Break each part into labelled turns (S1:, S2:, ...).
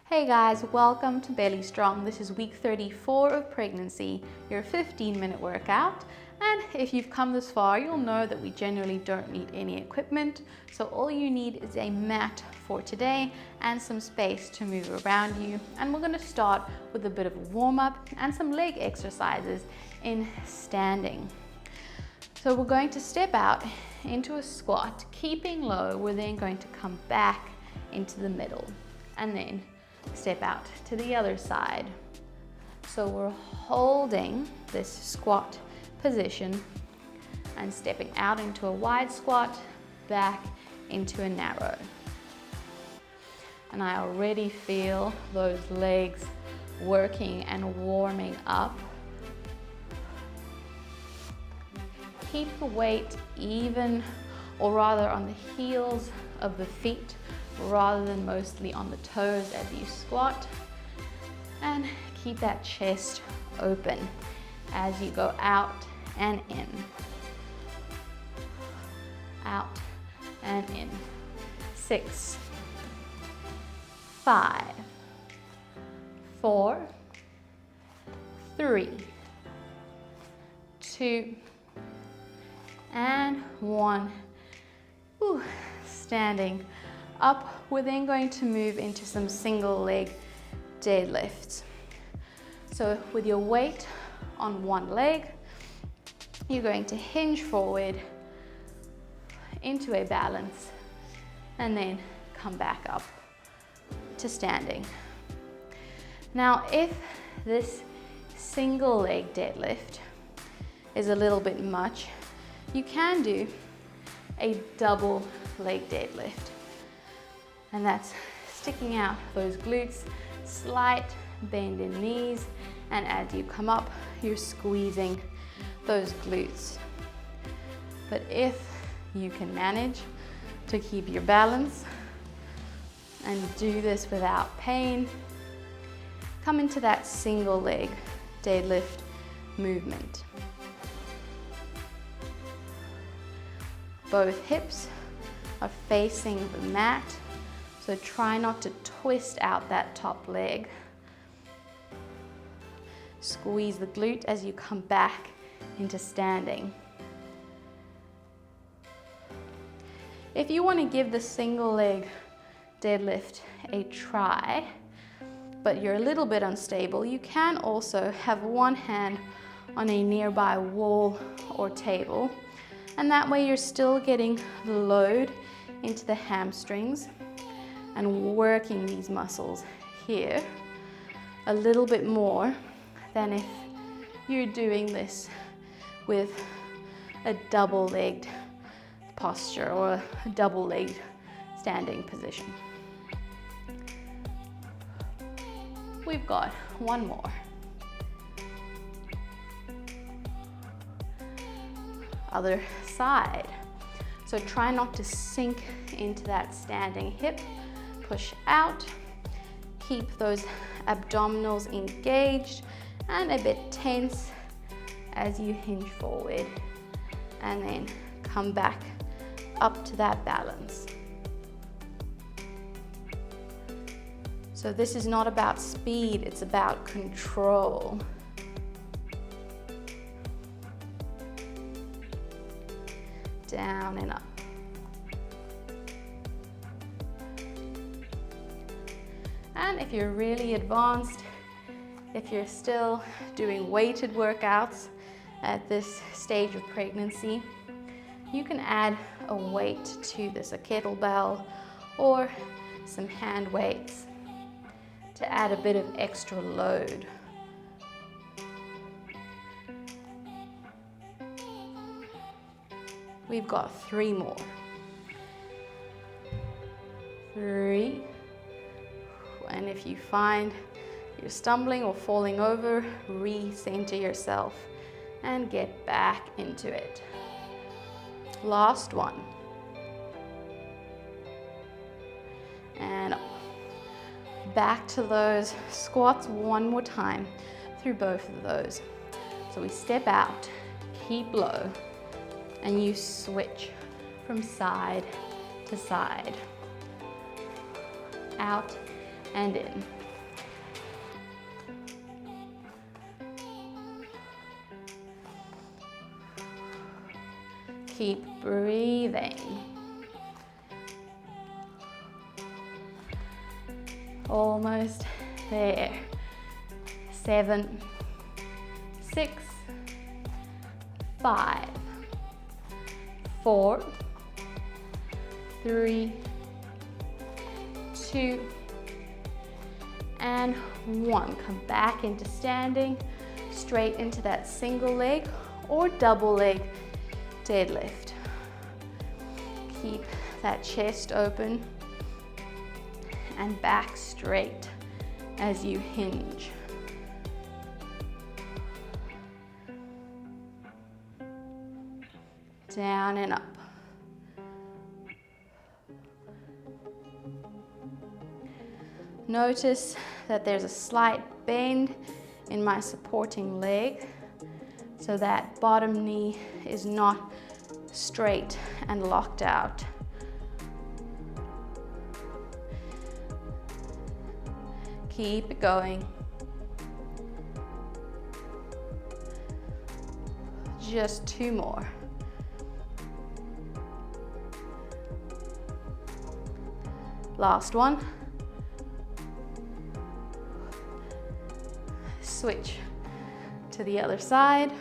S1: Hey guys, welcome to Belly Strong. This is week 34 of pregnancy, your 15-minute workout. And if you've come this far, you'll know that we generally don't need any equipment. So all you need is a mat for today and some space to move around you. And we're gonna start with a bit of a warm-up and some leg exercises in standing. So we're going to step out into a squat, keeping low. We're then going to come back into the middle and then step out to the other side. So we're holding this squat position and stepping out into a wide squat, back into a narrow. And I already feel those legs working and warming up. Keep the weight even, or rather on the heels of the feet, rather than mostly on the toes as you squat, and keep that chest open as you go out and in, out and in. 6, 5, 4, 3, 2, and 1. Ooh, standing up. We're then going to move into some single leg deadlifts. So with your weight on one leg, you're going to hinge forward into a balance and then come back up to standing. Now, if this single leg deadlift is a little bit much, you can do a double leg deadlift. And that's sticking out those glutes, slight bend in knees, and as you come up, you're squeezing those glutes. But if you can manage to keep your balance and do this without pain, come into that single leg deadlift movement. Both hips are facing the mat, so try not to twist out that top leg. Squeeze the glute as you come back into standing. If you want to give the single leg deadlift a try, but you're a little bit unstable, you can also have one hand on a nearby wall or table, and that way you're still getting the load into the hamstrings and working these muscles here a little bit more than if you're doing this with a double-legged posture or a double-legged standing position. We've got one more. Other side. So try not to sink into that standing hip. Push out, keep those abdominals engaged and a bit tense as you hinge forward, and then come back up to that balance. So this is not about speed, it's about control. Down and up. And if you're really advanced, if you're still doing weighted workouts at this stage of pregnancy, you can add a weight to this, a kettlebell or some hand weights to add a bit of extra load. We've got 3 more. 3. And if you find you're stumbling or falling over, recenter yourself and get back into it. Last one. And back to those squats one more time through both of those. So we step out, keep low, and you switch from side to side. Out and in. Keep breathing. Almost there. 7, 6, 5, 4, 3, 2, and 1. Come back into standing, straight into that single leg or double leg deadlift. Keep that chest open and back straight as you hinge. Down and up. Notice that there's a slight bend in my supporting leg, so that bottom knee is not straight and locked out. Keep it going. Just 2 more. Last one. Switch to the other side.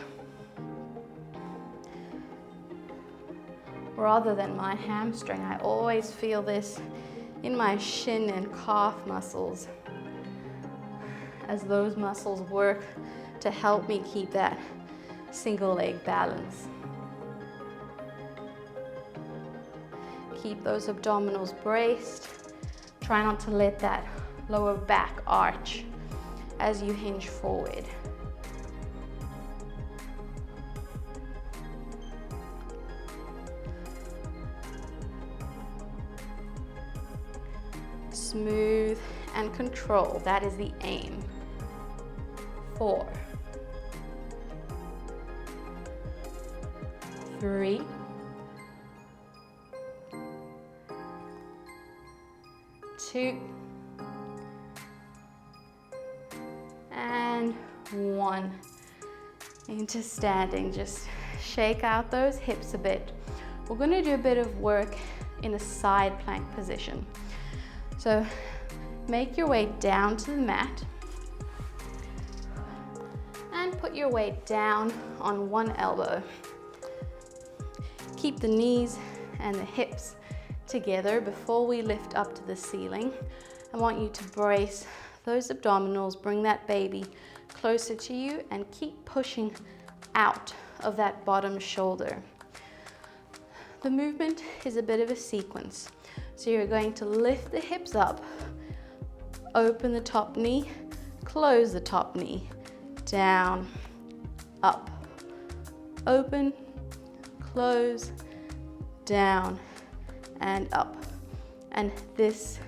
S1: Rather than my hamstring, I always feel this in my shin and calf muscles, as those muscles work to help me keep that single leg balance. Keep those abdominals braced. Try not to let that lower back arch as you hinge forward. Smooth and control, that is the aim. 4, 3, 2, and 1. Into standing. Just shake out those hips a bit. We're going to do a bit of work in a side plank position. So make your way down to the mat and put your weight down on one elbow. Keep the knees and the hips together before we lift up to the ceiling. I want you to brace those abdominals, bring that baby closer to you and keep pushing out of that bottom shoulder. The movement is a bit of a sequence. So you're going to lift the hips up, open the top knee, close the top knee, down, up, open, close, down, and up. And this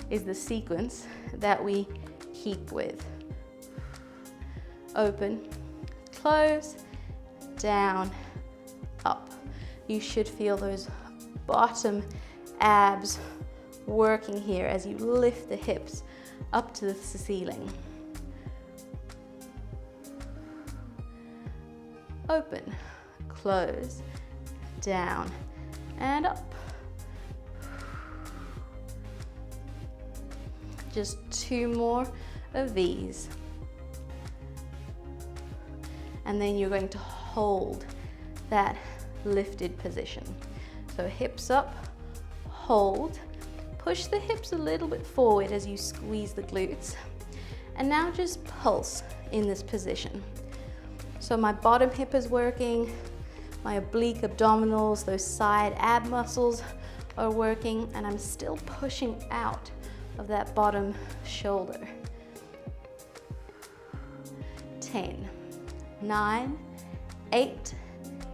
S1: is the sequence that we keep with. Open, close, down, up. You should feel those bottom abs working here as you lift the hips up to the ceiling. Open, close, down, and up. Just 2 more of these. And then you're going to hold that lifted position. So hips up, hold, push the hips a little bit forward as you squeeze the glutes. And now just pulse in this position. So my bottom hip is working, my oblique abdominals, those side ab muscles are working, and I'm still pushing out of that bottom shoulder. 10, 9, 8,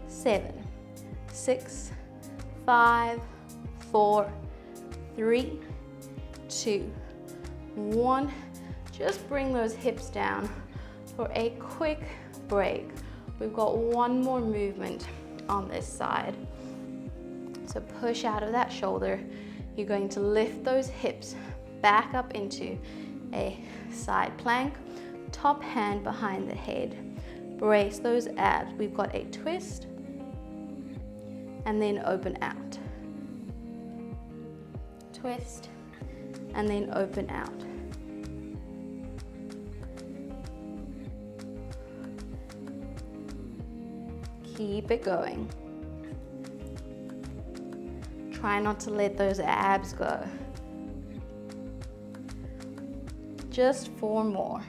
S1: 7, 6, 5, 4, 3, 2, 1. Just bring those hips down for a quick break. We've got 1 more movement on this side. So push out of that shoulder. You're going to lift those hips back up into a side plank, top hand behind the head. Brace those abs. We've got a twist and then open out. Twist, and then open out. Keep it going. Try not to let those abs go. Just 4 more.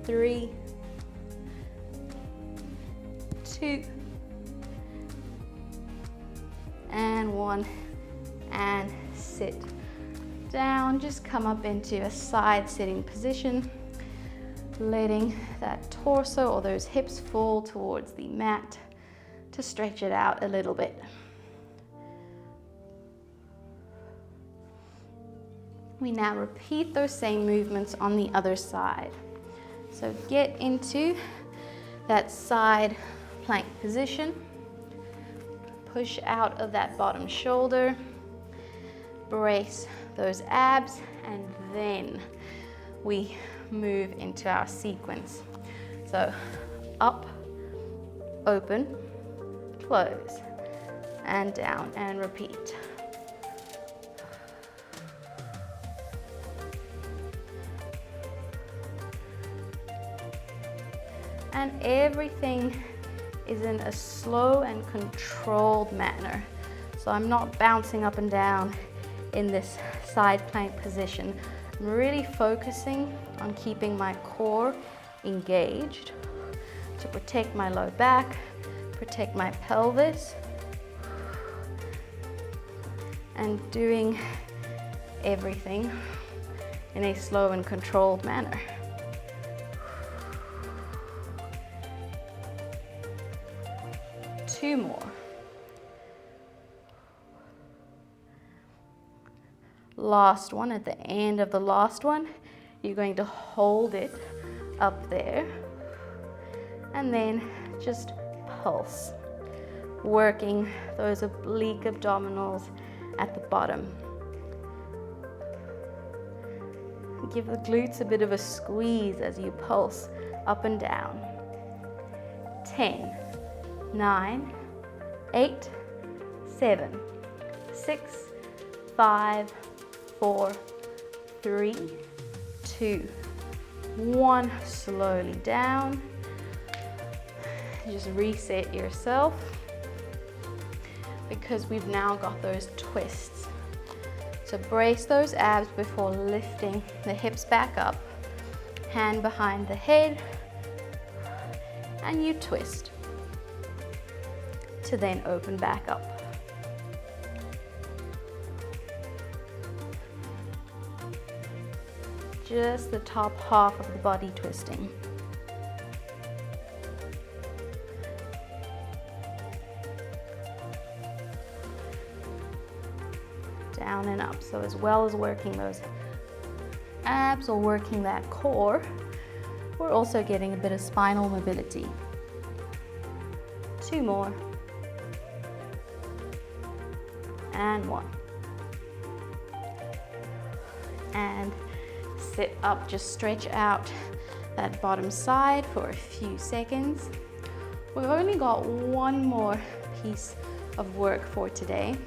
S1: 3, 2, and 1, and sit down. Just come up into a side sitting position, letting that torso or those hips fall towards the mat to stretch it out a little bit. We now repeat those same movements on the other side. So get into that side plank position. Push out of that bottom shoulder. Brace those abs, and then we move into our sequence. So up, open, close, and down, and repeat. And everything is in a slow and controlled manner. So I'm not bouncing up and down in this side plank position. I'm really focusing on keeping my core engaged to protect my low back, protect my pelvis, and doing everything in a slow and controlled manner. Two more. Last one. At the end of the last one, you're going to hold it up there and then just pulse, working those oblique abdominals at the bottom. Give the glutes a bit of a squeeze as you pulse up and down. 10, 9, 8, 7, 6, 5, 4, 3, 2, 1. Slowly down. Just reset yourself, because we've now got those twists. So brace those abs before lifting the hips back up. Hand behind the head, and you twist to then open back up. Just the top half of the body twisting. Down and up. So as well as working those abs or working that core, we're also getting a bit of spinal mobility. 2 more. And 1. And sit up, just stretch out that bottom side for a few seconds. We've only got one more piece of work for today,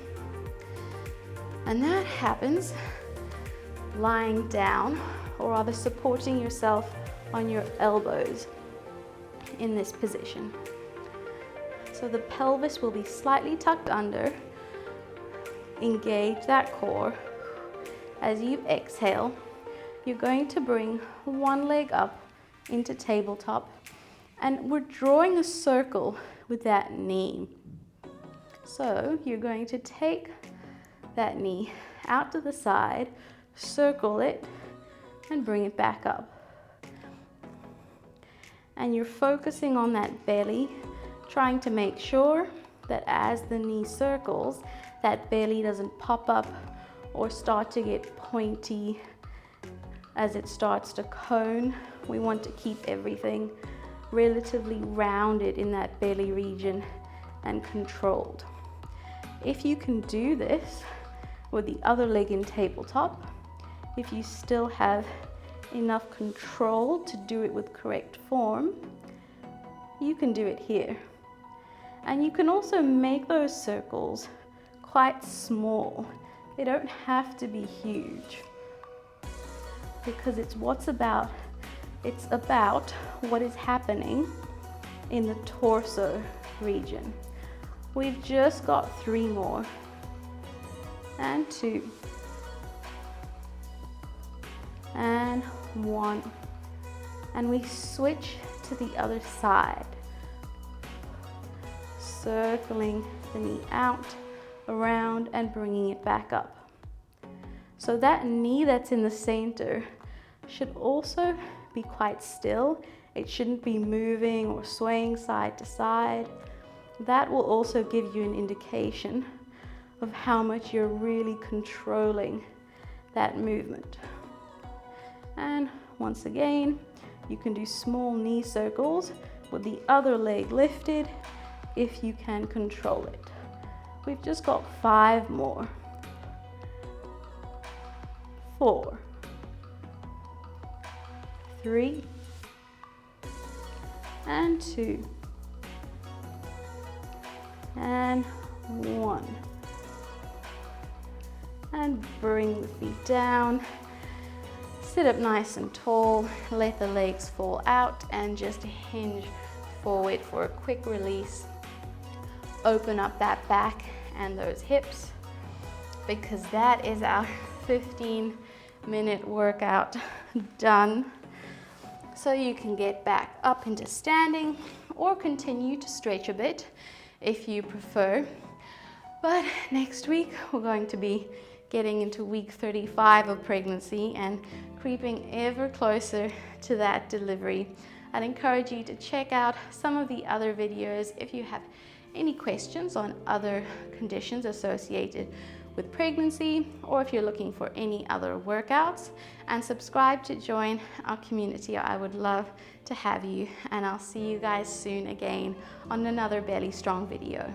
S1: and that happens lying down, or rather supporting yourself on your elbows in this position. So the pelvis will be slightly tucked under. Engage that core. As you exhale, you're going to bring one leg up into tabletop, and we're drawing a circle with that knee. So you're going to take that knee out to the side, circle it, and bring it back up. And you're focusing on that belly, trying to make sure that as the knee circles, that belly doesn't pop up or start to get pointy as it starts to cone. We want to keep everything relatively rounded in that belly region and controlled. If you can do this with the other leg in tabletop, if you still have enough control to do it with correct form, you can do it here. And you can also make those circles quite small. They don't have to be huge, because it's about what is happening in the torso region. We've just got 3 more, and 2, and 1, and we switch to the other side, circling the knee out, around, and bringing it back up. So that knee that's in the center should also be quite still. It shouldn't be moving or swaying side to side. That will also give you an indication of how much you're really controlling that movement. And once again, you can do small knee circles with the other leg lifted if you can control it. We've just got 5 more. 4, 3, and 2, and 1. And bring the feet down. Sit up nice and tall, let the legs fall out, and just hinge forward for a quick release. Open up that back and those hips, because that is our 15-minute workout done. So you can get back up into standing or continue to stretch a bit if you prefer. But next week we're going to be getting into week 35 of pregnancy and creeping ever closer to that delivery. I'd encourage you to check out some of the other videos if you have any questions on other conditions associated with pregnancy, or if you're looking for any other workouts, and subscribe to join our community. I would love to have you, and I'll see you guys soon again on another Belly Strong video.